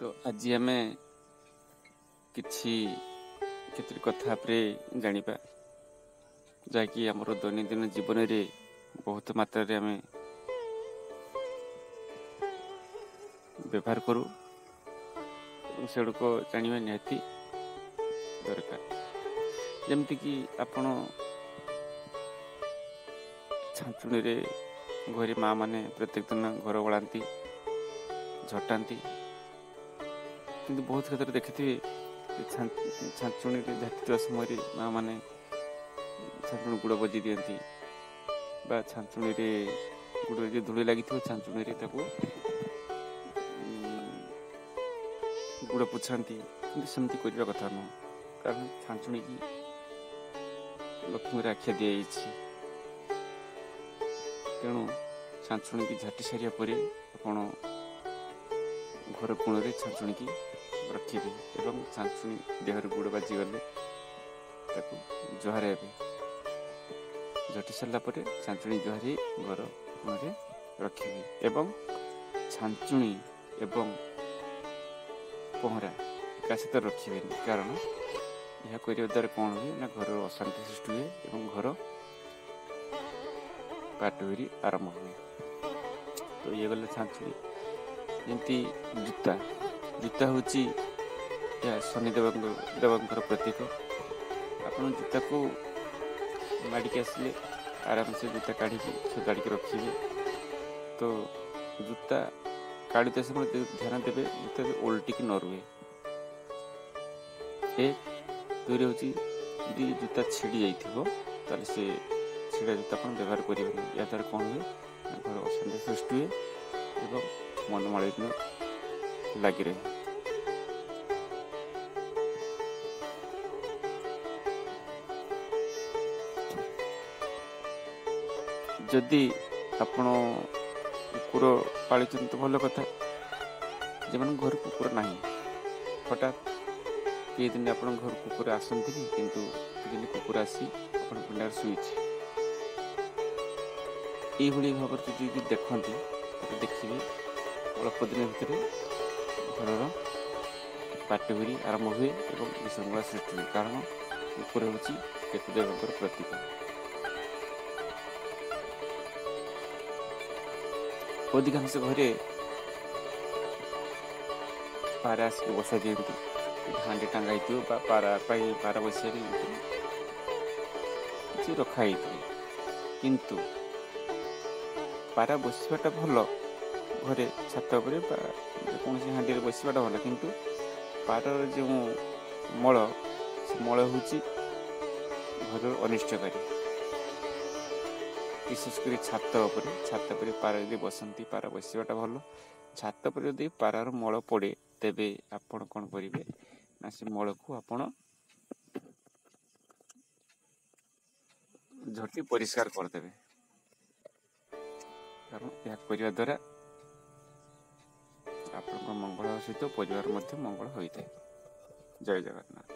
तो आज आम किसी कथा जानिबा जहाँकि आम दैनंदिन जीवन में बहुत मात्रा आम व्यवहार करूँ से जाना निहाती दरकार। जमती कि आपण छांचुणी रे घरे माँ माने प्रत्येक दिन घर ओलांती झटाती किंतु बहुत क्षेत्र देखिए छांचुणी झाटुवा समय माँ माने छांचुणी गुड़ बजी दियंती बा छांचुणी गुड़ जो धूली लगी छांचुणी गुड़ पोछाती कि सेमती करने कथा नुह कारण छांचुणी की लक्ष्मी आख्या दि तेणु छांचुणी की झाटी सारिया पर आपण घर कोण छांचुणी की रखिए एवं छांचुणी देहर गुड़ बाजी गले जुहार झटी सारा पर छांचुणी जुहारी घर कोण रखिए एवं छांचुणी एवं पहरा एका सहित रखिए कारण यह करने द्वारा कौन हुए ना घर अशांति सृष्टि हुए एवं घर पाटुरी आरंभ हुए। तो ये गले छांचुणी जमती जूता जूता हूँ शनि देवंकर प्रतीक। आपन जूता को माड़िक आसिले आराम से जूता काढ़ी सजाड़ी रखिए। तो जूता काढ़ुते समय ध्यान देवे जूता उल्टिक न रुए। दुई हूँ जूता छिड़ी जाइए से छिड़ा जूता आप व्यवहार करें या द्वारा कौन हुए घर अशांति सृष्टि हुए एवं मनोमालिन्य लगी रहे। जदि आपण कुकुर पाली तो भल कथा जब घर कुकुर ना हठात कई दिन आप घर कुकुर आसती किंतु दिन कुकुर आसी पिंडार शुई भाव देखते देखिए अल्प दिन भितर घर पाटुरी आरंभ हुए और विशृंखला सृष्टि हुए कारण कुकुर हूँ केतुदेव प्रतीक। अधिकांश घरे पारा आसिक बसा दिखती हांडी टांगाई पारा बसा रखाई किंतु पारा बसवाटा भल घरे छात कौन हाँडी बसवाटा भल किंतु पारार जो मल से मल हूँ घर अनिष्टकारी विशेषकर छात पर पारा यदि बसती पारा बसवाटा भल छात पर यदि पारार मल पड़े तेबे आपण कौन करेंगे ना से मल को आपण झटी परिष्कार करदे कारण यह करने द्वारा आपण मंगल सहित परिवार मंगल होता है। जय जगन्नाथ।